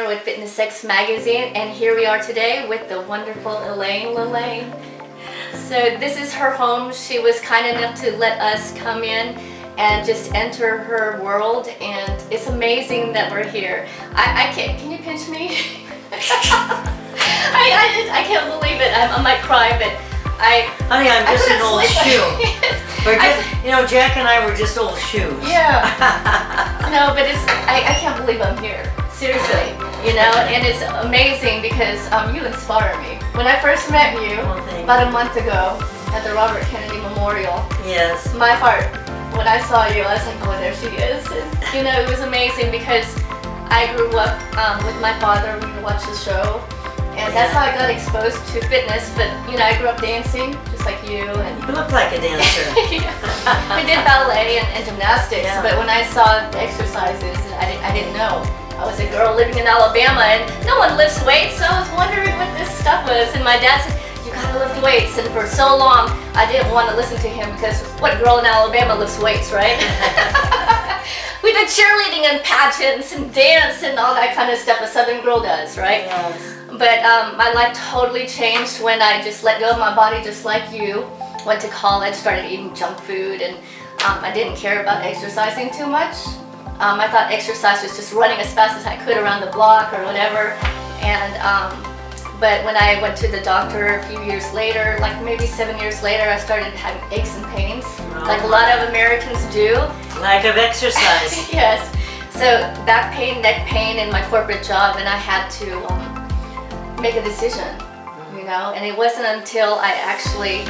With Fitness Sex Magazine, and here we are today with the wonderful Elaine LaLanne. So this is her home. She was kind enough to let us come in and just enter her world, and it's amazing that we're here. I can't, can you pinch me? I can't believe it. I might cry, but Honey, I'm just an old shoe. We're just, you know, Jack and I were just old shoes. Yeah. No, but I can't believe I'm here. Seriously, you know, and it's amazing because you inspire me. When I first met you about a month ago at the Robert Kennedy Memorial, yes, my heart, when I saw you, I was like, oh, there she is. And, you know, it was amazing because I grew up with my father. We would watch the show, and that's how I got exposed to fitness. But, you know, I grew up dancing just like you. And you look like a dancer. We did ballet and gymnastics, but when I saw the exercises, I didn't know. I was a girl living in Alabama, and no one lifts weights, so I was wondering what this stuff was. And my dad said, you gotta lift weights. And for so long, I didn't want to listen to him because what girl in Alabama lifts weights, right? We did cheerleading and pageants and dance and all that kind of stuff a Southern girl does, right? Yes. But my life totally changed when I just let go of my body just like you. Went to college, started eating junk food, and I didn't care about exercising too much. I thought exercise was just running as fast as I could around the block or whatever. And but when I went to the doctor a few years later, like maybe 7 years later, I started having aches and pains, like a lot of Americans do. Lack of exercise. Yes. So back pain, neck pain in my corporate job, and I had to make a decision, you know. And it wasn't until I actually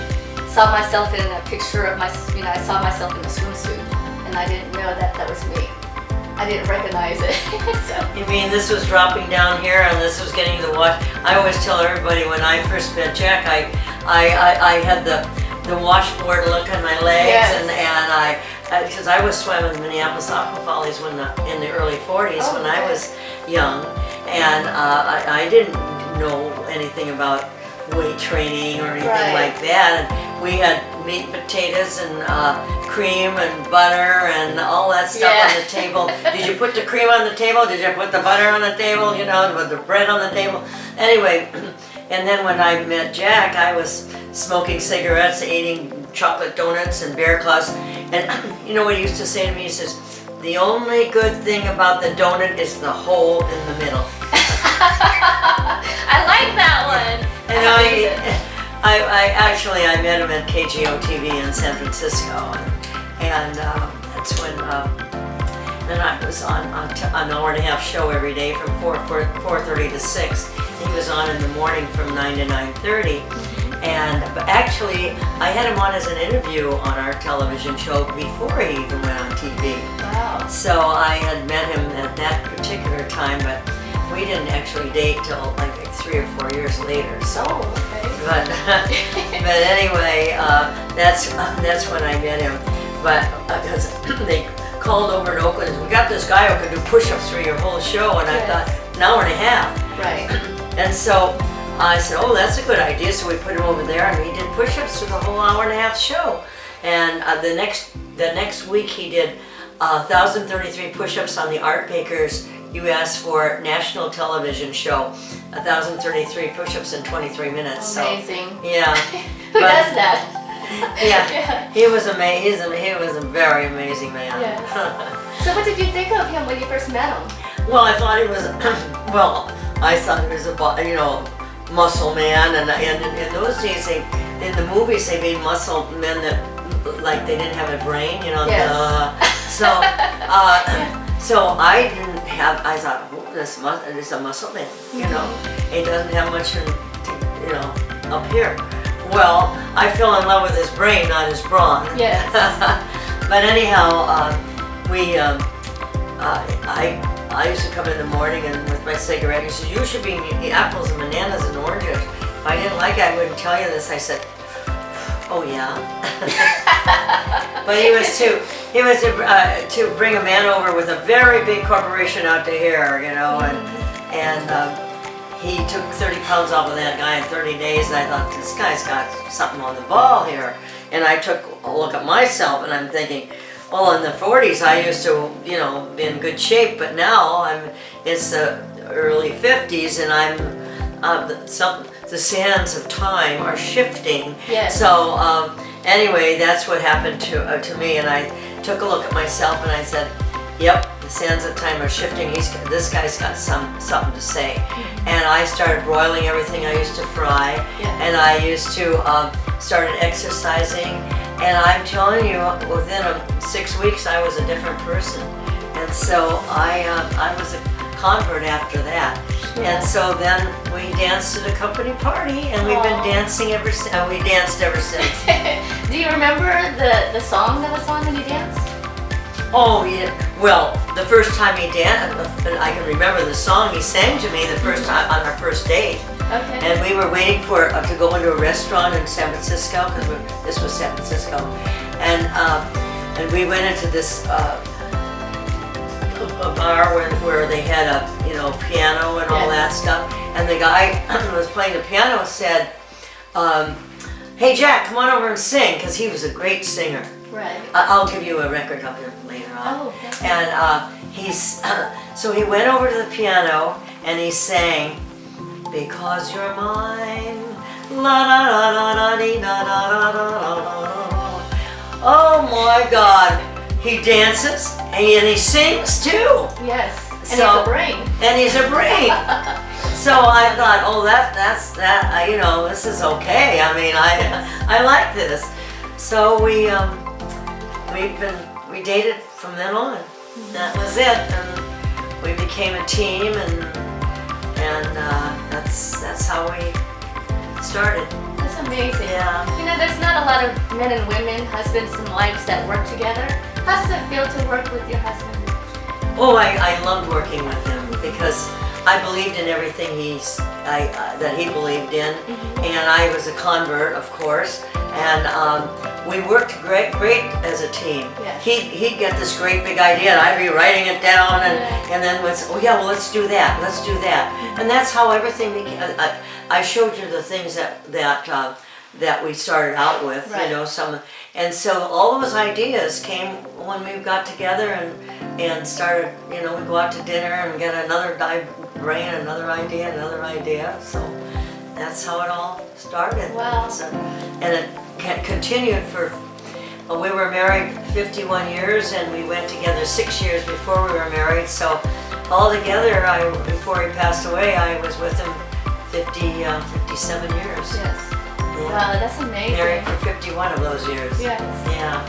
saw myself in a picture of my, you know, I saw myself in a swimsuit, and I didn't know that that was me. I didn't recognize it. So. You mean this was dropping down here and this was getting the wash? I always tell everybody when I first met Jack, I had the washboard look on my legs, yes. and I because I was swimming in Minneapolis Aqua Follies in the early 40s when I was young, and I didn't know anything about weight training or anything like that. And we had meat and potatoes and cream and butter and all that stuff on the table. Did you put the cream on the table? Did you put the butter on the table? You know, with the bread on the table? Anyway, and then when I met Jack, I was smoking cigarettes, eating chocolate donuts and bear claws. And you know what he used to say to me? He says, the only good thing about the donut is the hole in the middle. I like that one. And I met him at KGO TV in San Francisco, and that's when then I was on an hour and a half show every day from 4:30 to 6. He was on in the morning from 9 to 9:30, but actually I had him on as an interview on our television show before he even went on TV. Wow. So I had met him at that particular time, but we didn't actually date till like 3 or 4 years later. So, but anyway, that's when I met him. But because they called over to Oakland, we got this guy who could do push-ups for your whole show, and I thought an hour and a half. Right. And so I said, oh, that's a good idea. So we put him over there, and he did push-ups for the whole hour and a half show. And the next week he did 1,033 push-ups on the Art Bakers US4 national television show. 1,033 push-ups in 23 minutes. Amazing. So, yeah. Who does that? Yeah, he was amazing. He was a very amazing man. Yes. So what did you think of him when you first met him? Well, I thought he was, I thought he was a muscle man, and in those days, in the movies, they made muscle men that, like, they didn't have a brain, Yes. So I didn't have, I thought, oh, this is a muscle man, He doesn't have much, up here. Well, I fell in love with his brain, not his brawn. Yes. But anyhow, I used to come in the morning and with my cigarette. He said, "You should be eating apples and bananas and oranges." If I didn't like it, I wouldn't tell you this. I said, "Oh yeah." But he was to bring a man over with a very big corporation out to here, and he took 30 pounds off of that guy in 30 days, and I thought, this guy's got something on the ball here. And I took a look at myself, and I'm thinking, well, in the 40s, I used to, be in good shape, but now it's the early 50s, and the sands of time are shifting. Yes. So anyway, that's what happened to me, and I took a look at myself, and I said, yep, the sands of time are shifting. This guy's got something to say. And I started broiling everything I used to fry, and I used to started exercising. And I'm telling you, within 6 weeks, I was a different person. And so I was a convert after that. And so then we danced at a company party, and we've been dancing ever since. We danced ever since. Do you remember the song that was on when you danced? Oh, yeah. Well, the first time he danced, I can remember the song he sang to me the first time on our first date. Okay. And we were waiting to go into a restaurant in San Francisco, because this was San Francisco, and we went into this a bar where they had a piano and all that stuff. And the guy who was playing the piano said, "Hey Jack, come on over and sing," because he was a great singer. Right. I'll give you a record of him later on. Oh, okay. And so he went over to the piano and he sang, "Because you're mine, la da da da da dee da da da da da." Oh my God! He dances and he sings too. Yes. And he's a brain. And he's a brain. So I thought, oh, that's that. This is okay. I mean, I like this. So we dated from then on. That was it, and we became a team, and that's how we started. That's amazing. Yeah. There's not a lot of men and women, husbands and wives that work together. How does it feel to work with your husband? Oh, I loved working with him because I believed in everything that he believed in, and I was a convert, of course, and we worked great as a team. Yes. He'd get this great big idea, and I'd be writing it down, and then let's do that, and that's how everything became. I showed you the things that we started out with, right. And so all those ideas came when we got together and started, we go out to dinner and get another brain, another idea. So that's how it all started. Wow. And it continued we were married 51 years, and we went together 6 years before we were married. So altogether, before he passed away, I was with him 57 years. Yes. Yeah. Wow, that's amazing. Married for 51 of those years. Yes. Yeah.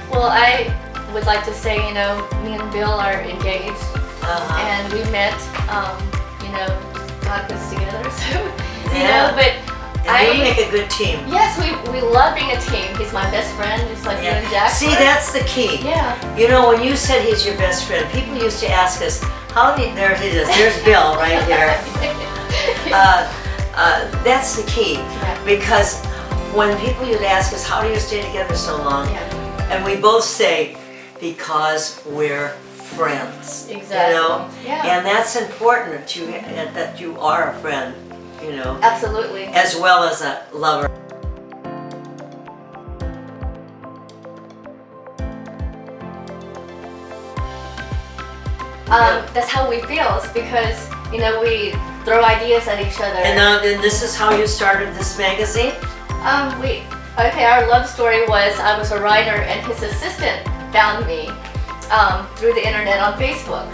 Well, I would like to say, me and Bill are engaged, and we met, God put us together, so, but and you make a good team. Yes, we love being a team. He's my best friend, just like you and Jack. See, that's the key. Yeah. When you said he's your best friend, people used to ask us, there he is, there's Bill right here. That's the key, because when people would ask us, how do you stay together so long? Yeah. And we both say, because we're friends. Exactly. You know, Yeah. and that's important that you are a friend. You know, Absolutely. as well as a lover. That's how we feel. It's because, you know, we throw ideas at each other. And this is how you started this magazine? Our love story was I was a writer and his assistant found me through the internet on Facebook.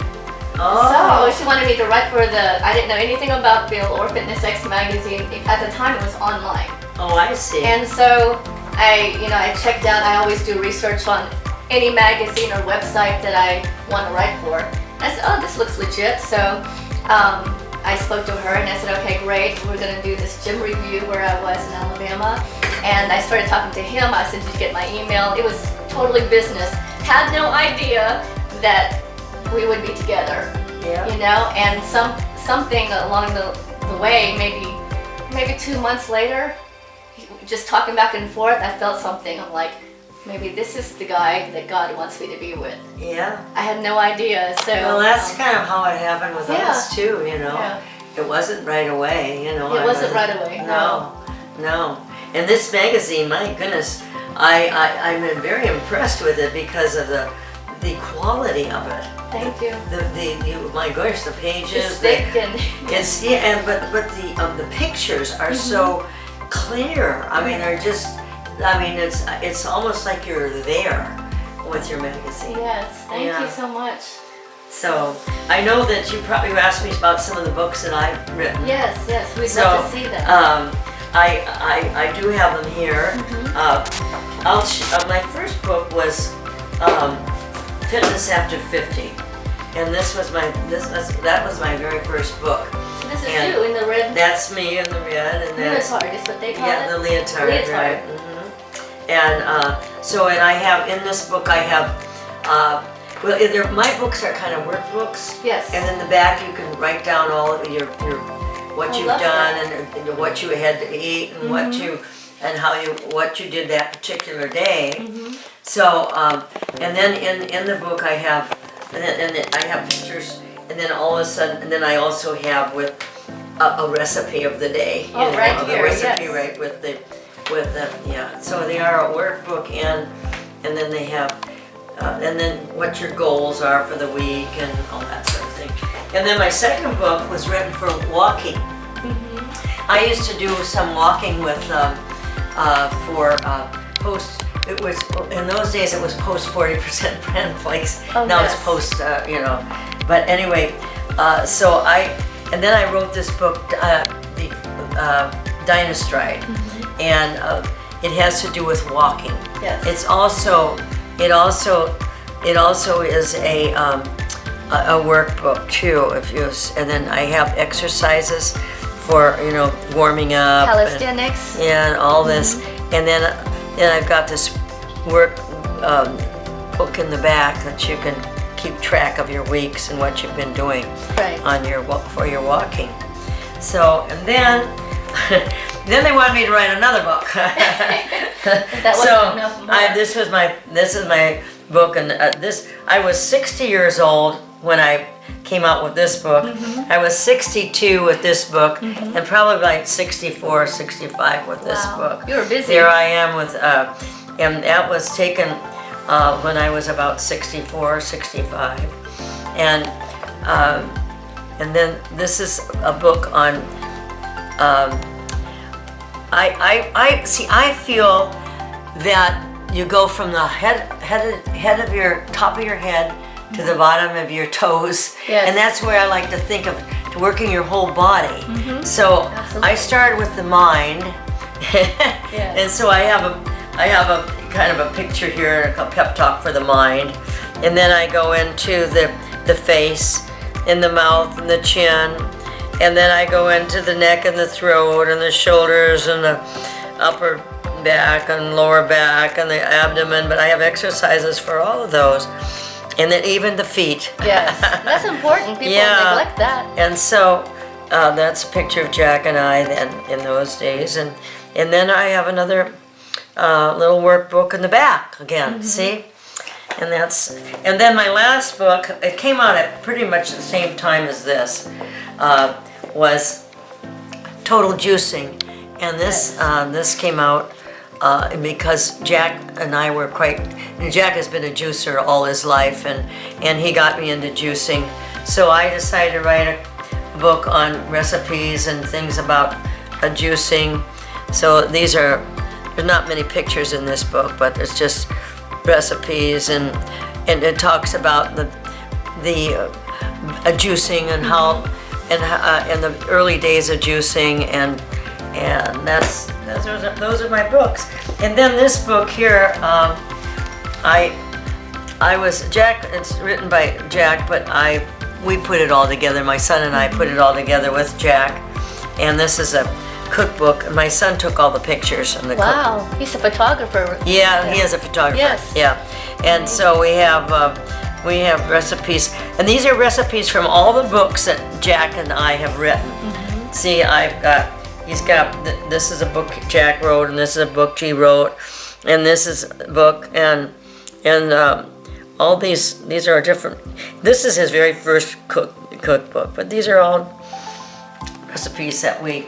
Oh. So she wanted me to write for I didn't know anything about Bill or Fitness X magazine. At the time it was online. Oh, I see. And so I checked out, I always do research on any magazine or website that I want to write for. I said, oh, this looks legit. So I spoke to her and I said, okay, great. We're going to do this gym review where I was in Alabama. And I started talking to him. I said, did you get my email? It was totally business. Had no idea that we would be together. Yeah. You know, and something along the way, maybe 2 months later, just talking back and forth, I felt something. I'm like, maybe this is the guy that God wants me to be with. Yeah. I had no idea. So well, that's kind of how it happened with us too, you know. Yeah. It wasn't right away, you know. It wasn't right away. No. And this magazine, my goodness, I'm very impressed with it because of the quality of it. Thank you. My gosh, the pages. It's thick and but the pictures are so clear. I mean, they're just. I mean, it's almost like you're there with your magazine. Yes, thank you so much. So I know that you probably asked me about some of the books that I've written. Yes, we'd love to see them. I do have them here. My first book was Fitness After 50, and that was my very first book. So this is you in the red. That's me in the red, and leotard is what they call it. Yeah, the leotard. Right. And and I have in this book I have my books are kind of workbooks. Yes. And in the back you can write down all of your what you've done and what you had to eat and what you did that particular day. So and then in the book I have I have pictures, and then all of a sudden, and then I also have with a recipe of the day. Right here, the recipe right with the So they are a workbook and then they have and then what your goals are for the week and all that sort of thing. And then my second book was written for walking. I used to do some walking with post. It was in those days. It was post 40% brand flakes. Now it's post. But anyway, and then I wrote this book, Dynastride, and it has to do with walking. Yes. It also is a workbook too. And then I have exercises for warming up, calisthenics, and all this, and then I've got this work book in the back that you can keep track of your weeks and what you've been doing for your walking. So and then they wanted me to write another book. This is my book, and I was 60 years old when I came out with this book. I was 62 with this book, and probably like 64, 65 with this book. You were busy. Here I am with, and that was taken when I was about 64, 65, and then this is a book on. I feel that you go from the head of your top of your head to the bottom of your toes, and that's where I like to think of working your whole body. So I started with the mind, and so I have a kind of a picture here, a pep talk for the mind, and then I go into the face, and the mouth, and the chin, and then I go into the neck and the throat and the shoulders and the upper back and lower back and the abdomen, but I have exercises for all of those. And then even the feet. Yes, that's important. People neglect that. And so that's a picture of Jack and I then in those days. And then I have another little workbook in the back again, see? And then my last book, it came out at pretty much the same time as this, was Total Juicing. And this came out because Jack and I were Jack has been a juicer all his life, and he got me into juicing. So I decided to write a book on recipes and things about juicing. So there's not many pictures in this book, but it's just recipes, and it talks about the juicing and how and the early days of juicing, and those are my books. And then this book here, Jack. It's written by Jack, but we put it all together. My son and I put it all together with Jack, and this is a cookbook. My son took all the pictures in the Wow, he's a photographer. Yeah, he is a photographer. Yes. Yeah, and so we have recipes, and these are recipes from all the books that Jack and I have written. See, this is a book Jack wrote, and this is a book G wrote, and this is a book, and all these are different. This is his very first cookbook, but these are all recipes that were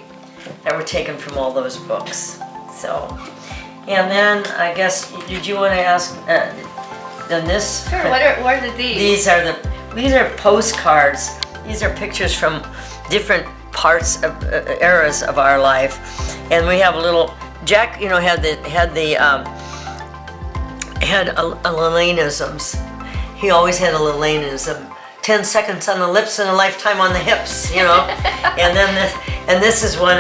taken from all those books. So, and then I guess, did you want to ask? Then this. Sure. What are these? These are postcards. These are pictures from different parts of eras of our life, and we have a little. Jack, had LaLanneisms. He always had a LaLanneism. 10 seconds on the lips and a lifetime on the hips, and then this is one,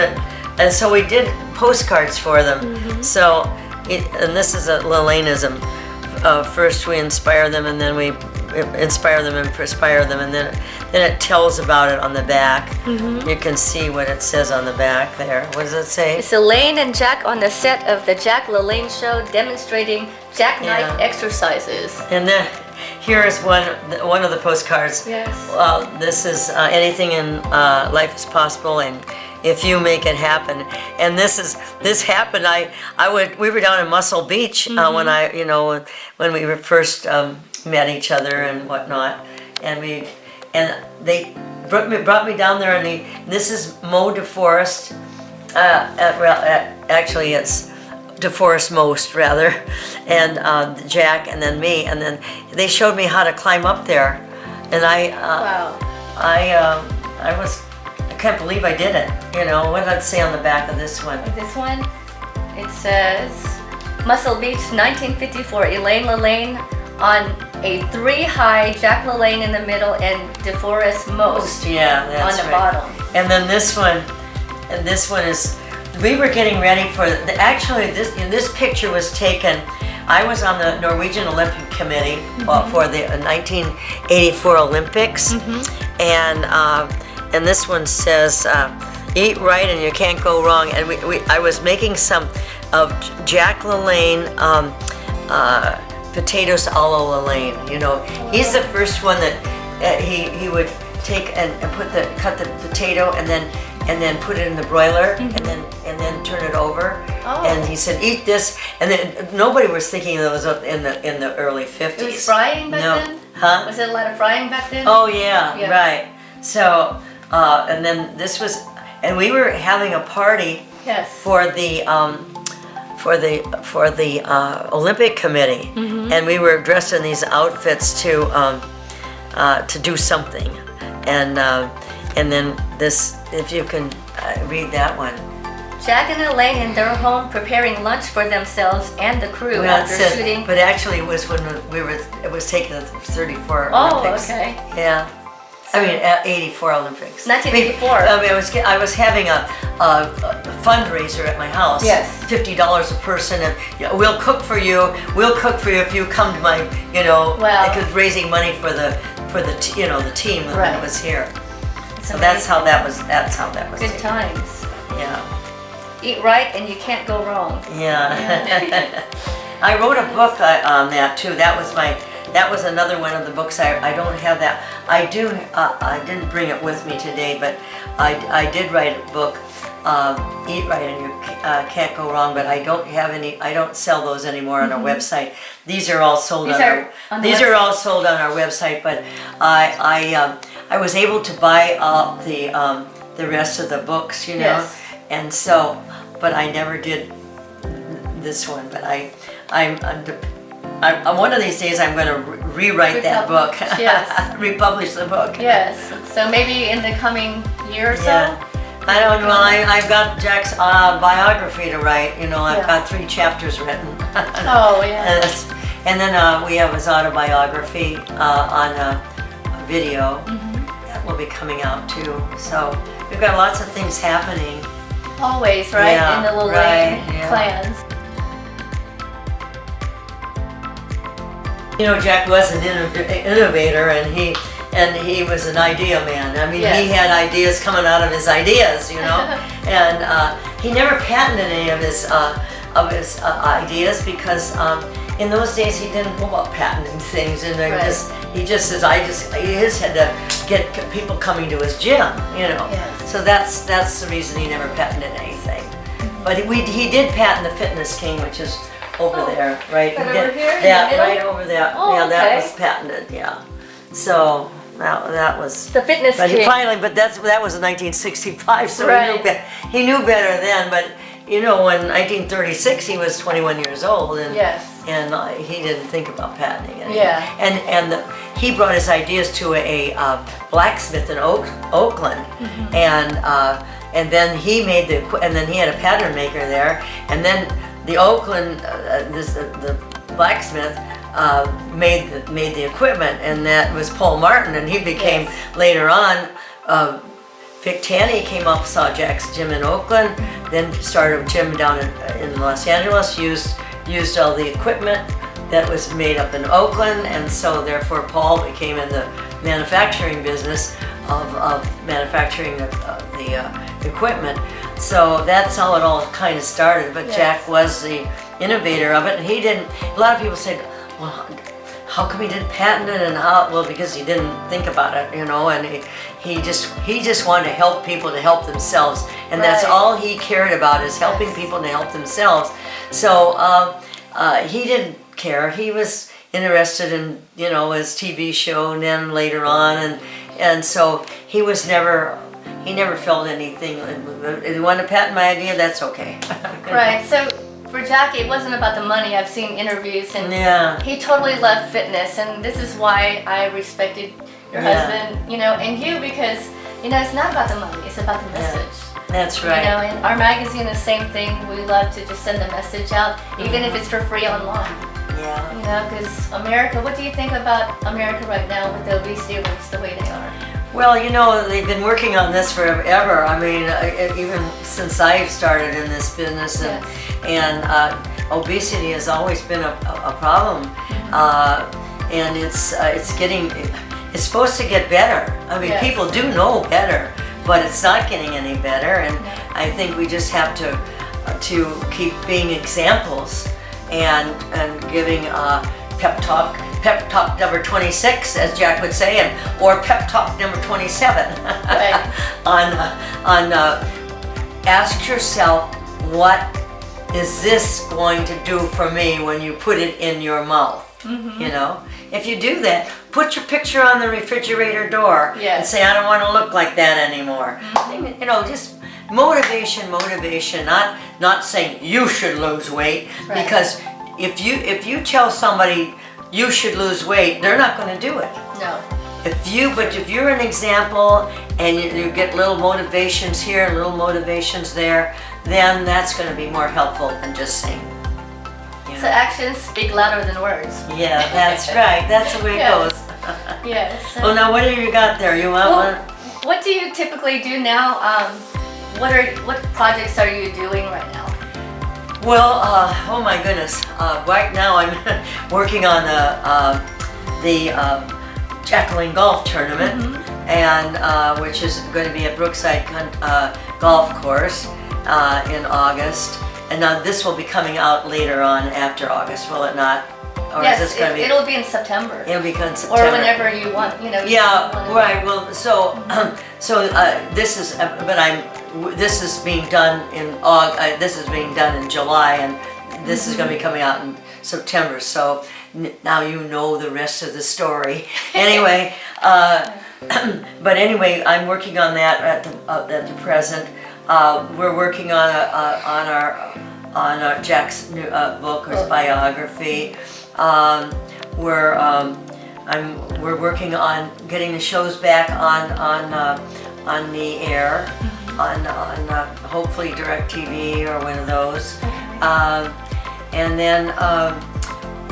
and so we did postcards for them. So, and this is a LaLanneism. First we inspire them, and then we inspire them and perspire them, and then it tells about it on the back. You can see what it says on the back there. What does it say? It's Elaine and Jack on the set of the Jack LaLanne show, demonstrating jackknife exercises. And then here is one of the postcards. Yes. This is anything in life is possible, and if you make it happen. And this happened. We were down in Muscle Beach when we were first met each other and whatnot, and they brought me down there, and this is Mo DeForest. Actually, it's DeForest Most rather, and Jack, and then me, and then they showed me how to climb up there, and Wow. I can't believe I did it. What did it say on the back of this one? This one, it says Muscle Beach, 1954. Elaine LaLanne on a 3-high, Jack LaLanne in the middle, and DeForest Most on the bottom. And then this one is. We were getting ready for this picture was taken. I was on the Norwegian Olympic Committee for the 1984 Olympics, and this one says, "Eat right and you can't go wrong." And I was making some of Jack LaLanne potatoes a la LaLanne. He's the first one that he would take and cut the potato and then put it in the broiler and then turn it over. Oh. And he said, "Eat this." And then nobody was thinking of those in the early 50s. It was frying back then? Huh? Was it a lot of frying back then? Oh yeah. Right. So and then this was, and we were having a party for the Olympic Committee, and we were dressed in these outfits to do something, and then this, if you can read that one. Jack and Elaine in their home preparing lunch for themselves and the crew after shooting. But actually, it was when it was taken at the 34 Olympics. Oh, okay. Yeah. I mean, 84 Olympics. 1984. I was having a fundraiser at my house. Yes. $50 a person, and we'll cook for you. We'll cook for you if you come to my, because raising money for the team when it was here. So that's how that was. Good taken. times. Yeah. Eat right and you can't go wrong. Yeah. I wrote a book on that too. That was another one of the books. I don't have that. I didn't bring it with me today, but I did write a book Eat Right and You Can't Go Wrong, but I don't have any. I don't sell those anymore on our website. These are all sold these are all sold on our website. But I was able to buy up the rest of the books, you know, and so, but I never did this one. But I'm one of these days I'm going to rewrite that book. Yes. Republish the book. Yes. So maybe in the coming year or so. Yeah. I don't know. I've got Jack's biography to write. You know, I've got 3 chapters written. Oh yeah. And then we have his autobiography on video that will be coming out too. So we've got lots of things happening. Always, right? Yeah, in the LaLanne right, clans. You know, Jack was an innovator, and he was an idea man. I mean, he had ideas coming out of his ideas, you know, and he never patented any of his ideas because in those days he didn't know about patenting things, and he just had to get people coming to his gym, you know. Yes. So that's the reason he never patented anything. But he did patent the Fitness King, which is over there, right? Right over here? Yeah, right over there. Oh, yeah, that okay. was patented. Yeah. So that was. The Fitness But King. but that was in 1965, so Right. he knew better then. But you know, in 1936 he was 21 years old, and he didn't think about patenting it. Yeah. And he brought his ideas to a blacksmith in Oakland, and then he made and then he had a pattern maker there, and then the Oakland the blacksmith made the equipment, and that was Paul Martin, and he became later on. Vic Tanny came up, saw Jack's gym in Oakland, then started a gym down in Los Angeles. Used all the equipment that was made up in Oakland, and so therefore Paul became in the manufacturing business of manufacturing the equipment. So that's how it all kind of started. But Jack was the innovator of it, and he didn't. A lot of people said, "Well, how come he didn't patent it?" And how? Well, because he didn't think about it, you know. And he just wanted to help people to help themselves, and that's all he cared about, is helping people to help themselves. So he didn't care. He was interested in, you know, his TV show, and then later on, and so he never felt anything. If you want to patent my idea, that's okay. Right. So for Jackie, it wasn't about the money. I've seen interviews, and he totally loved fitness, and this is why I respected your husband, you know, and you, because, you know, it's not about the money, it's about the message. That's right. You know, and our magazine, the same thing. We love to just send the message out, even if it's for free online. Yeah. You know, because America, what do you think about America right now with the obesity rates the way they are? Well, you know, they've been working on this forever. I mean, even since I've started in this business, and obesity has always been a problem, and it's supposed to get better. I mean, people do know better, but it's not getting any better, and I think we just have to keep being examples and giving pep talk number 26, as Jack would say, or pep talk number 27. on ask yourself, what is this going to do for me when you put it in your mouth? You know, if you do that, put your picture on the refrigerator door and say, I don't want to look like that anymore. You know, just motivation, not saying you should lose weight, because if you tell somebody you should lose weight, they're not going to do it. No. But if you're an example and you get little motivations here and little motivations there, then that's going to be more helpful than just saying. So actions speak louder than words. Yeah, that's right. That's the way it goes. Yes. Well, now what have you got there? You want one? What do you typically do now? What projects are you doing right now? Well, oh my goodness. Right now I'm working on the Jacqueline Golf Tournament, and which is going to be at Brookside Golf Course in August. And now this will be coming out later on after August, will it not? Or yes, is this going to be? It'll be in September. It'll be in September. Or whenever you want, you know. Yeah, right. Well, so this is, but this is being done in this is being done in July, and this is going to be coming out in September. So now you know the rest of the story. Anyway, but anyway, I'm working on that at the present. We're working on our Jack's new book, or his biography. We're working on getting the shows back on the air, on hopefully DirecTV or one of those. And then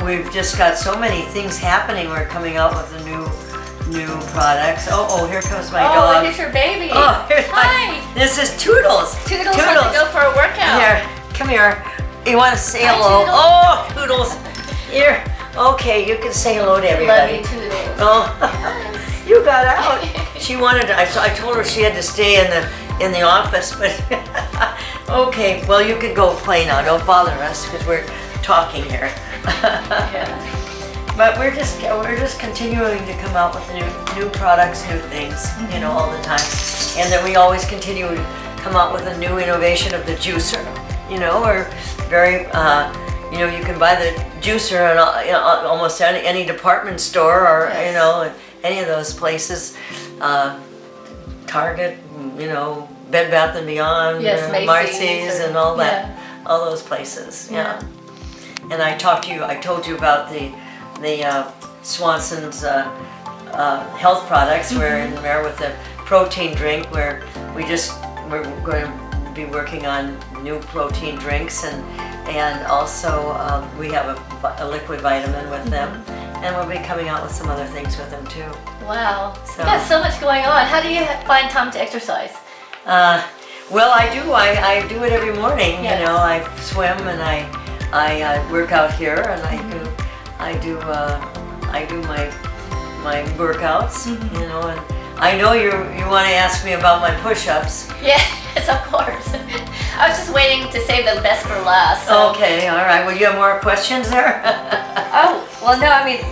we've just got so many things happening. We're coming out with the new products. Oh, here comes my dog. Oh, here's your baby. Oh, here's Hi. This is Toodles. Toodles wants to go for a workout. Here, come here. You want to say Hi, hello? Toodles. Oh, Toodles. Here. Okay, you can say hello to everybody. Love you, Toodles. Oh, you got out. She wanted to, I told her she had to stay in the office, but okay. Well, you can go play now. Don't bother us because we're talking here. Yeah. But we're just continuing to come out with new products, new things, you know, all the time. And then we always continue to come out with a new innovation of the juicer. You know, we're very, you know, you can buy the juicer in almost any department store, or Yes. you know, any of those places. Target, you know, Bed Bath and Beyond, Yes, Macy's and all that, all those places. Yeah. And I told you about the Swanson's health products. We're in there with the protein drink, where we're going to be working on new protein drinks, and also we have a liquid vitamin with them, and we'll be coming out with some other things with them too. Wow. So- You got so much going on. How do you find time to exercise? Well, I do. I do it every morning. Yes. You know, I swim and I work out here, and I do my workouts. You know, and I know you want to ask me about my push-ups. Yes, of course. I was just waiting to save the best for last. So. Okay, all right. Well, you have more questions there? Oh, well, no, I mean,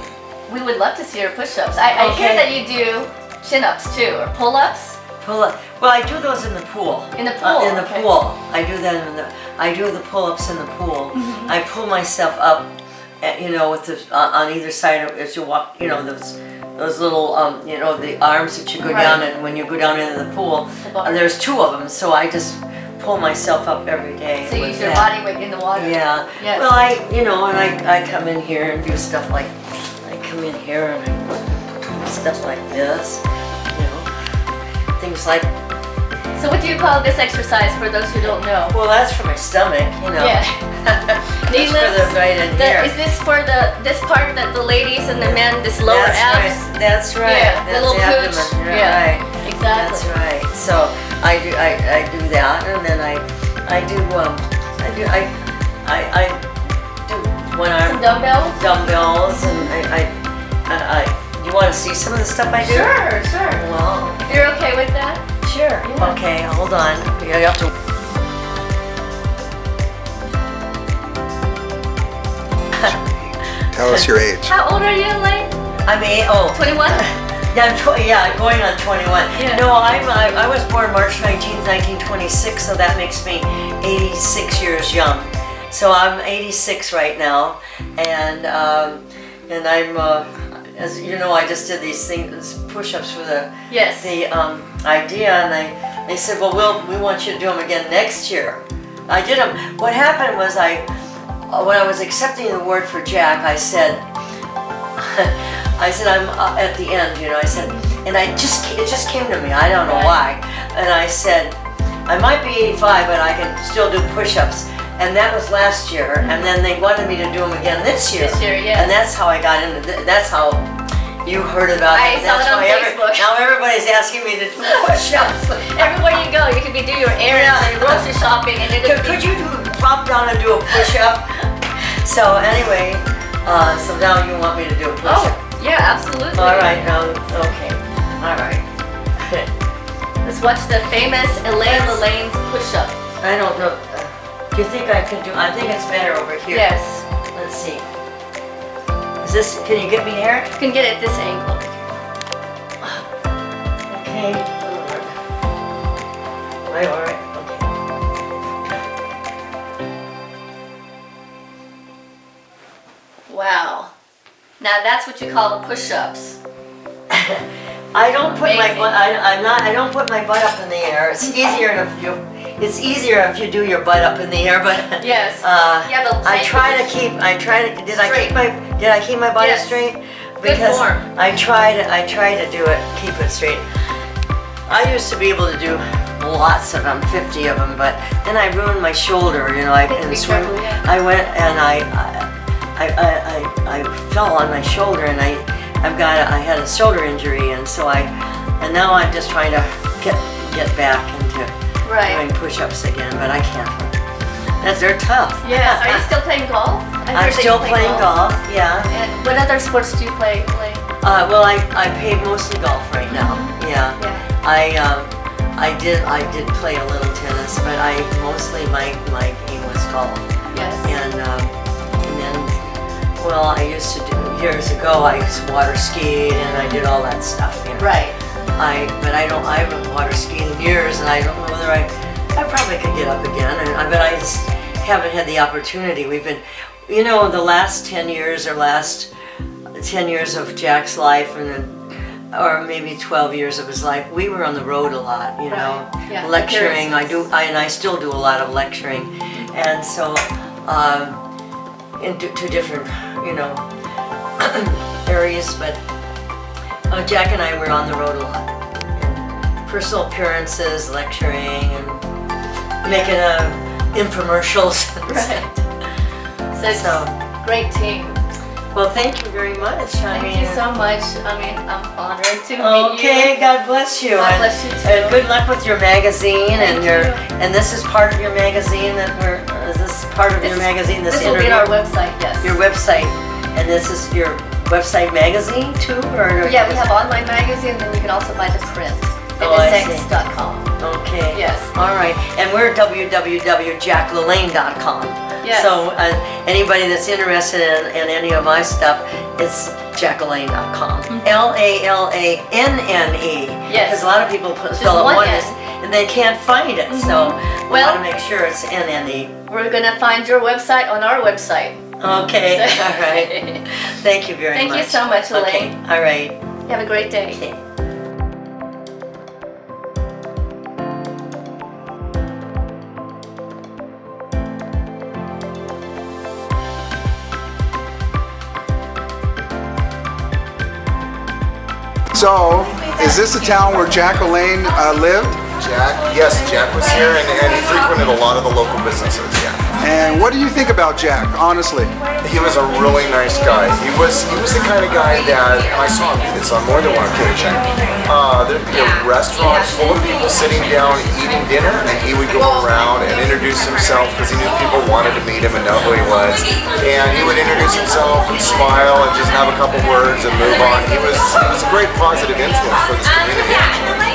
we would love to see your push-ups. I hear Okay. that you do chin-ups too, or pull-ups. Pull-up. Well, I do those in the pool. In the pool, In the okay. pool. I do that I do the pull-ups in the pool. I pull myself up, you know, with the on either side of, as you walk. You know, those little you know, the arms that you go down, and when you go down into the pool, there's two of them. So I just pull myself up every day. So you with use your that. body weight in the water. Yeah. Yes. Well, you know, and I come in here and do stuff like, I come in here and I do stuff like this, you know, things like. So what do you call this exercise for those who don't know? Well, that's for my stomach, you know. Yeah. That's for the right in here. Is this for this part that the ladies and the men, this lower That's abs? right. That's right. Yeah, the That's little abdomen. pooch. You're Yeah. right. Exactly. That's right. So I do that, and then I do one arm Some dumbbells? dumbbells, and you want to see some of the stuff I do? Sure, sure. Well, You're okay with that? sure. Yeah. Okay, hold on. You have to. Tell us your age. How old are you, Elaine? I'm 21? Yeah, I'm going on 21. Yeah. No, I was born March 19th, 1926, so that makes me 86 years young. So I'm 86 right now, and I'm, as you know, I just did these things, push-ups for the Yes. idea, and they said, well, we want you to do them again next year. I did them. What happened was when I was accepting the award for Jack, I said, I'm at the end, you know, I said, and it just came to me, I don't know why, and I said, I might be 85, but I can still do push-ups, and that was last year, and then they wanted me to do them again this year. This year, yes. And that's how I got into that's how you heard about I it. saw That's it on why Facebook. now everybody's asking me to do push-ups. Everywhere you go, you could be doing your errands or your grocery shopping, and it Could you pop down and do a push-up? So anyway, so now you want me to do a push-up. Oh, yeah, absolutely. All right, now, okay. All right. Let's watch the famous Elaine LaLanne's push-up. I don't know. Do you think I can do? I think it's better over here. Yes. Let's see. Is this? Can you get me here? You can get it at this angle. Okay. All right. Now that's what you call push-ups. I don't put my Amazing. butt. I don't put my butt up in the air. It's easier if you. It's easier if you do your butt up in the air, but Yes. Yeah, the I plank try to position. keep. Did I Straight. keep my body Yes. straight? Good Because form. I try to do it, keep it straight. I used to be able to do lots of them, 50 of them, but then I ruined my shoulder. You know, in Be swim. careful, yeah. I went and I fell on my shoulder, and I had a shoulder injury, and so now I'm just trying to get back into Right. doing push-ups again, but I can't. They're tough. Yes. Are you still playing golf? I heard I'm that you still play playing golf. Yeah. And what other sports do you play? Well, I play mostly golf right now. Yeah. Yeah. I did play a little tennis, but mostly my game was golf. Yes. And then, well, I used to do years ago. I used to water ski and I did all that stuff. You know? Right. But I haven't water skied in years, and I don't know whether I probably could get up again. But I just haven't had the opportunity. We've been, the last 10 years or last 10 years of Jack's life, and then, or maybe 12 years of his life, we were on the road a lot, Right. Yeah, lecturing. appearances. I still do a lot of lecturing, and so to different, areas. But Jack and I were on the road a lot, and personal appearances, lecturing, and making infomercials. Right. So, great team. Well, thank you very much. Thank you so much. I'm honored to meet you. Okay, God bless you. God and, bless you too. And good luck with your magazine. Thank you. And this is part of your magazine is this part of your magazine? This will be on our website, yes. Your website, and this is your website magazine too, or? Yeah, we have online magazine, and you can also buy the print. Oh, I see. NSX.com. Okay. Yes. All right. And we're www.jacklalaine.com. Yes. So anybody that's interested in any of my stuff, it's jacklalaine.com. LALANNE. Yes. Because a lot of people spell it one one N. and they can't find it. So we Well- want to make sure it's NNE. We're gonna find your website on our website. Okay. All right. Thank you very much. Thank you so much, Elaine. Okay. All right. Have a great day. Okay. So, is this a town where Jack LaLanne lived? Yes, Jack was here and he frequented a lot of the local businesses, yeah. And what do you think about Jack, honestly? He was a really nice guy. He was the kind of guy that, and I saw him do this on more than one occasion, there'd be a restaurant full of people sitting down eating dinner, and he would go around and introduce himself because he knew people wanted to meet him and know who he was. And he would introduce himself and smile and just have a couple words and move on. He was a great positive influence for this community, actually.